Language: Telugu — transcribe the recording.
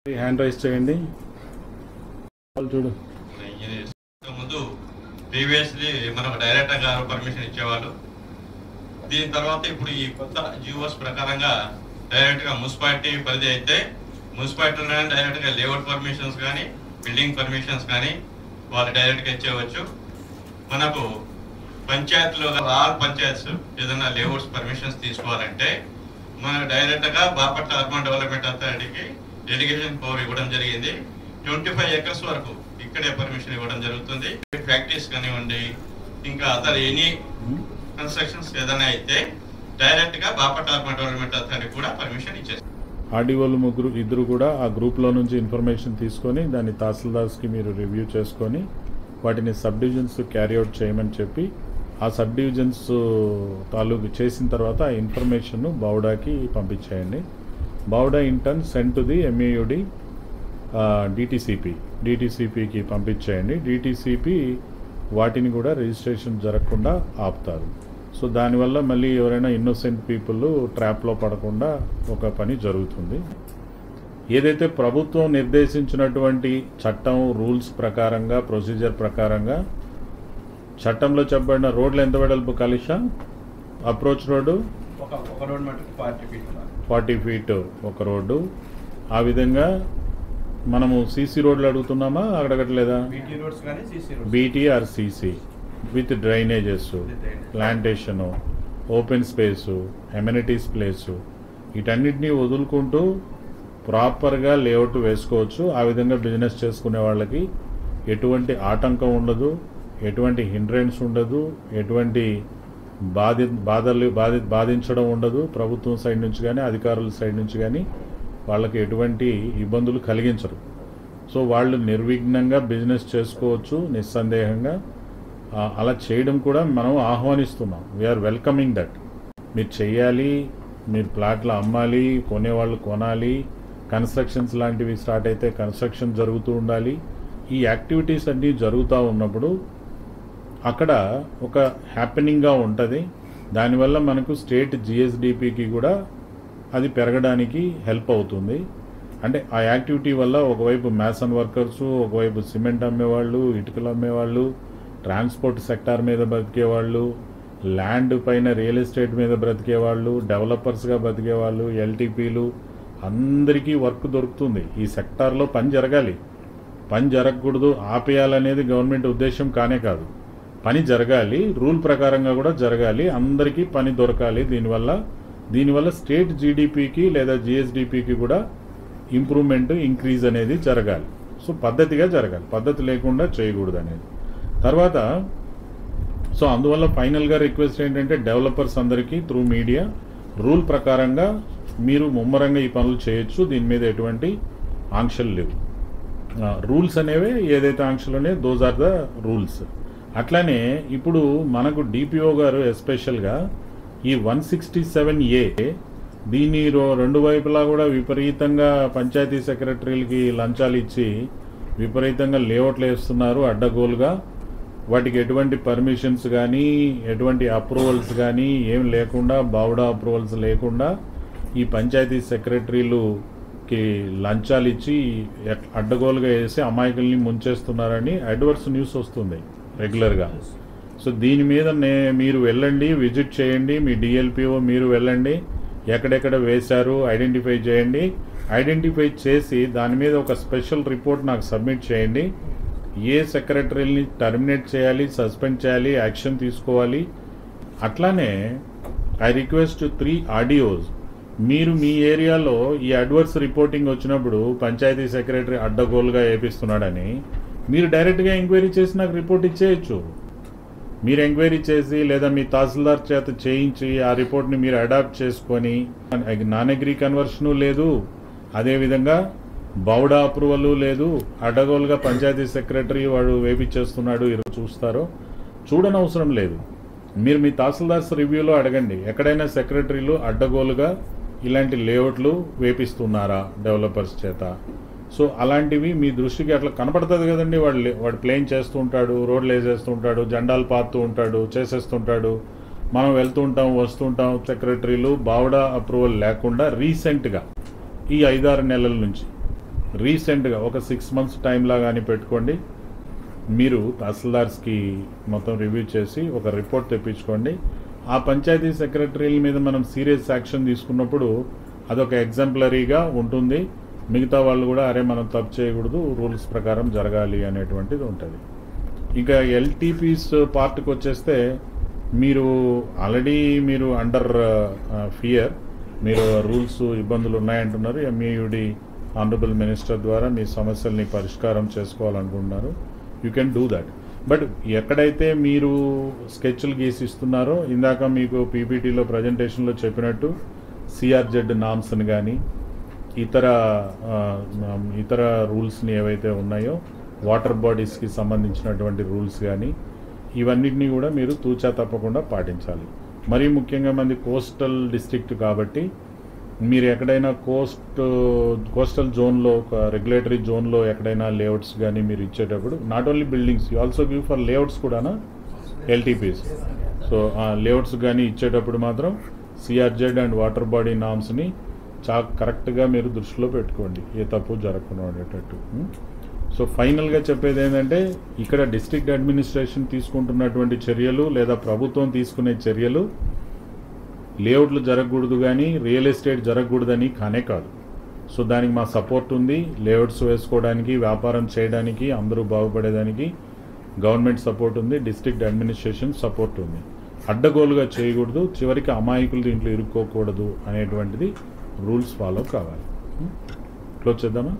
హ్యాండ్ రైజ్ చేయండి. చూడు, ముందు ప్రీవియస్లీ మనకు డైరెక్టర్ గారు పర్మిషన్ ఇచ్చేవాళ్ళు. దీని తర్వాత ఇప్పుడు ఈ కొత్త జియోస్ ప్రకారంగా డైరెక్ట్గా మున్సిపాలిటీ పరిధి అయితే మున్సిపాలిటీలోనే డైరెక్ట్గా లేఅవుట్ పర్మిషన్స్ కానీ బిల్డింగ్ పర్మిషన్స్ కానీ వాళ్ళు డైరెక్ట్గా ఇచ్చేవచ్చు. మనకు పంచాయతీలో ఆల్ పంచాయత్స్ ఏదైనా లేఅవుట్స్ పర్మిషన్స్ తీసుకోవాలంటే మనకు డైరెక్ట్గా బాపట్ల అర్బన్ డెవలప్మెంట్ అథారిటీకి డెలిగేషన్ పవర్ ఇవ్వడం జరిగింది. 25 acres వరకు ఇక్కడే పర్మిషన్ ఇవ్వడం జరుగుతుంది. ఫ్యాక్టరీస్ కానివ్వండి, ఇంకా అదర్ ఎనీ కన్స్ట్రక్షన్స్ ఏదైనా అయితే డైరెక్ట్గా బాపట్ల అర్బన్ డెవలప్మెంట్ అథారిటీ కూడా పర్మిషన్ ఇచ్చేస్తారు. ఆర్డీఓలు ఇద్దరు కూడా ఆ గ్రూప్లో నుంచి ఇన్ఫర్మేషన్ తీసుకొని దాన్ని తహసీల్దార్స్కి మీరు రివ్యూ చేసుకొని వాటిని సబ్ డివిజన్స్ క్యారీ అవుట్ చేయమని చెప్పి ఆ సబ్ డివిజన్స్ తాలూకు చేసిన తర్వాత ఆ ఇన్ఫర్మేషన్ బౌడాకి పంపించేయండి. BUDA in turn sent to the MAUD డిటిసిపికి పంపించేయండి. డిటిసిపి వాటిని కూడా రిజిస్ట్రేషన్ జరగకుండా ఆపుతారు. సో దానివల్ల మళ్ళీ ఎవరైనా ఇన్నోసెంట్ పీపుల్ ట్రాప్లో పడకుండా ఒక పని జరుగుతుంది. ఏదైతే ప్రభుత్వం నిర్దేశించినటువంటి చట్టం రూల్స్ ప్రకారంగా ప్రొసీజర్ ప్రకారంగా చట్టంలో చెప్పబడిన రోడ్లు ఎంత వెడల్పు కలిష అప్రోచ్ రోడ్డు 40 feet ఒక రోడ్డు. ఆ విధంగా మనము సీసీ రోడ్లు అడుగుతున్నామా అడగట్లేదా? BT or CC with drainages, plantation, open space, amenities place వీటన్నిటినీ వదులుకుంటూ ప్రాపర్గా లేఅవుట్ వేసుకోవచ్చు. ఆ విధంగా బిజినెస్ చేసుకునే వాళ్ళకి ఎటువంటి ఆటంకం ఉండదు, ఎటువంటి హిండ్రెన్స్ ఉండదు, ఎటువంటి బాధించడం ఉండదు. ప్రభుత్వం సైడ్ నుంచి కానీ అధికారుల సైడ్ నుంచి కానీ వాళ్ళకి ఎటువంటి ఇబ్బందులు కలిగించరు. సో వాళ్ళు నిర్విఘ్నంగా బిజినెస్ చేసుకోవచ్చు నిస్సందేహంగా. అలా చేయడం కూడా మనం ఆహ్వానిస్తున్నాం. We are welcoming that. మీరు చెయ్యాలి, మీరు ప్లాట్లు అమ్మాలి, కొనేవాళ్ళు కొనాలి, కన్స్ట్రక్షన్స్ లాంటివి స్టార్ట్ అయితే కన్స్ట్రక్షన్ జరుగుతూ ఉండాలి. ఈ యాక్టివిటీస్ అన్నీ జరుగుతూ ఉన్నప్పుడు అక్కడ ఒక హ్యాపెనింగ్గా ఉంటుంది. దానివల్ల మనకు స్టేట్ జిఎస్డిపికి కూడా అది పెరగడానికి హెల్ప్ అవుతుంది. అంటే ఆ యాక్టివిటీ వల్ల ఒకవైపు మ్యాసన్ వర్కర్సు, ఒకవైపు సిమెంట్ అమ్మేవాళ్ళు, ఇటుకలు అమ్మేవాళ్ళు, ట్రాన్స్పోర్ట్ సెక్టార్ మీద బ్రతికేవాళ్ళు, ల్యాండ్ పైన రియల్ ఎస్టేట్ మీద బ్రతికేవాళ్ళు, డెవలపర్స్గా బ్రతికేవాళ్ళు, ఎల్టీపీలు అందరికీ వర్క్ దొరుకుతుంది. ఈ సెక్టార్లో పని జరగాలి. పని జరగకూడదు, ఆపేయాలనేది గవర్నమెంట్ ఉద్దేశం కానే కాదు. పని జరగాలి, రూల్ ప్రకారంగా కూడా జరగాలి, అందరికీ పని దొరకాలి. దీనివల్ల స్టేట్ జీడిపికి లేదా జిఎస్డిపికి కూడా ఇంప్రూవ్మెంట్ ఇంక్రీజ్ అనేది జరగాలి. సో పద్ధతిగా జరగాలి, పద్ధతి లేకుండా చేయకూడదు అనేది. తర్వాత సో అందువల్ల ఫైనల్గా రిక్వెస్ట్ ఏంటంటే డెవలపర్స్ అందరికీ త్రూ మీడియా రూల్ ప్రకారంగా మీరు ముమ్మరంగా ఈ పనులు చేయొచ్చు. దీని మీద ఎటువంటి ఆంక్షలు లేవు. రూల్స్ అనేవి ఏదైతే ఆంక్షలు ఉన్నాయో దోస్ ఆర్ ద రూల్స్. అట్లానే ఇప్పుడు మనకు డిపిఓ గారు ఎస్పెషల్గా ఈ 167A దీన్ని రెండు వైపులా కూడా విపరీతంగా పంచాయతీ సెక్రటరీలకి లంచాలు ఇచ్చి విపరీతంగా లేఅవుట్లు వేస్తున్నారు అడ్డగోలుగా. వాటికి ఎటువంటి పర్మిషన్స్ కానీ ఎటువంటి అప్రూవల్స్ కానీ ఏం లేకుండా, బౌడా అప్రూవల్స్ లేకుండా ఈ పంచాయతీ సెక్రటరీలుకి లంచాలు ఇచ్చి అడ్డగోలుగా వేసి అమాయకుల్ని ముంచేస్తున్నారని అడ్వర్స్ న్యూస్ వస్తుంది రెగ్యులర్గా. సో దీని మీద మీరు వెళ్ళండి, విజిట్ చేయండి, మీ డిఎల్పిఓ మీరు వెళ్ళండి, ఎక్కడెక్కడ వేశారు ఐడెంటిఫై చేయండి. ఐడెంటిఫై చేసి దాని మీద ఒక స్పెషల్ రిపోర్ట్ నాకు సబ్మిట్ చేయండి. ఏ సెక్రటరీని టర్మినేట్ చేయాలి, సస్పెండ్ చేయాలి, యాక్షన్ తీసుకోవాలి. అట్లానే ఐ రిక్వెస్ట్ 3 ఆర్డీఓస్, మీరు మీ ఏరియాలో ఈ అడ్వర్స్ రిపోర్టింగ్ వచ్చినప్పుడు పంచాయతీ సెక్రటరీ అడ్డగోలుగా వేపిస్తున్నాడని మీరు డైరెక్ట్గా ఎంక్వైరీ చేసి నాకు రిపోర్ట్ ఇచ్చేయచ్చు. మీరు ఎంక్వైరీ చేసి లేదా మీ తహసీల్దార్ చేత చేయించి ఆ రిపోర్ట్ని మీరు అడాప్ట్ చేసుకొని నాన్ అగ్రీ కన్వర్షను లేదు, అదేవిధంగా బౌడా అప్రూవల్ లేదు, అడ్డగోలుగా పంచాయతీ సెక్రటరీ వాడు వేపించేస్తున్నాడు ఈరోజు చూస్తారో చూడనవసరం లేదు. మీరు మీ తహసీల్దార్స్ రివ్యూలో అడగండి, ఎక్కడైనా సెక్రటరీలు అడ్డగోలుగా ఇలాంటి లేఅవుట్లు వేపిస్తున్నారా డెవలపర్స్ చేత. సో అలాంటివి మీ దృష్టికి అట్లా కనపడుతుంది కదండి. వాడు ప్లేన్ చేస్తూ ఉంటాడు, రోడ్లు వేసేస్తూ ఉంటాడు, జెండాలు పారుతూ ఉంటాడు, చేసేస్తుంటాడు. మనం వెళ్తూ ఉంటాం వస్తుంటాం. సెక్రటరీలు బౌడా అప్రూవల్ లేకుండా రీసెంట్గా ఈ 5-6 నెలల నుంచి రీసెంట్గా ఒక 6 months టైంలా కానీ పెట్టుకోండి. మీరు తహసీల్దార్స్కి మొత్తం రివ్యూ చేసి ఒక రిపోర్ట్ తెప్పించుకోండి. ఆ పంచాయతీ సెక్రటరీల మీద మనం సీరియస్ యాక్షన్ తీసుకున్నప్పుడు అదొక ఎగ్జాంపులరీగా ఉంటుంది. మిగతా వాళ్ళు కూడా అరే మనం తప్పు చేయకూడదు, రూల్స్ ప్రకారం జరగాలి అనేటువంటిది ఉంటుంది. ఇంకా ఎల్టీపీస్ పార్ట్కి వచ్చేస్తే మీరు ఆల్రెడీ మీరు అండర్ ఫియర్, మీరు రూల్స్ ఇబ్బందులు ఉన్నాయంటున్నారు. ఎంఈయుడి ఆనరబుల్ మినిస్టర్ ద్వారా మీ సమస్యల్ని పరిష్కారం చేసుకోవాలనుకుంటున్నారు. You can do that. But ఎక్కడైతే మీరు స్కెచ్లు గీసి ఇస్తున్నారో, ఇందాక మీకు పీపీటీలో ప్రజెంటేషన్లో చెప్పినట్టు సిఆర్జెడ్ నామ్స్ని కానీ ఇతర రూల్స్ని ఏవైతే ఉన్నాయో, వాటర్ బాడీస్కి సంబంధించినటువంటి రూల్స్ కానీ ఇవన్నిటినీ కూడా మీరు తూచా తప్పకుండా పాటించాలి. మరీ ముఖ్యంగా మంది కోస్టల్ డిస్ట్రిక్ట్ కాబట్టి మీరు ఎక్కడైనా కోస్టల్ జోన్లో, ఒక రెగ్యులేటరీ జోన్లో ఎక్కడైనా లేఅవుట్స్ కానీ మీరు ఇచ్చేటప్పుడు, not only buildings, you also give for layouts కూడానా ఎల్టీపీస్. సో ఆ లేఅవుట్స్ కానీ ఇచ్చేటప్పుడు మాత్రం సిఆర్జెడ్ అండ్ వాటర్ బాడీ నామ్స్ని కరెక్ట్గా మీరు దృష్టిలో పెట్టుకోండి, ఏ తప్పు జరగకుండా ఉండేటట్టు. సో ఫైనల్గా చెప్పేది ఏంటంటే, ఇక్కడ డిస్ట్రిక్ట్ అడ్మినిస్ట్రేషన్ తీసుకుంటున్నటువంటి చర్యలు లేదా ప్రభుత్వం తీసుకునే చర్యలు లేఅవుట్లు జరగకూడదు కానీ రియల్ ఎస్టేట్ జరగకూడదని కానే కాదు. సో దానికి మా సపోర్ట్ ఉంది. లేఅవుట్స్ వేసుకోవడానికి, వ్యాపారం చేయడానికి, అందరూ బాగుపడేదానికి గవర్నమెంట్ సపోర్ట్ ఉంది, డిస్ట్రిక్ట్ అడ్మినిస్ట్రేషన్ సపోర్ట్ ఉంది. అడ్డగోలుగా చేయకూడదు, చివరికి అమాయకులు దీంట్లో ఇరుక్కోకూడదు అనేటువంటిది రూల్స్ ఫాలో కావాలి. క్లోజ్ చేద్దామా?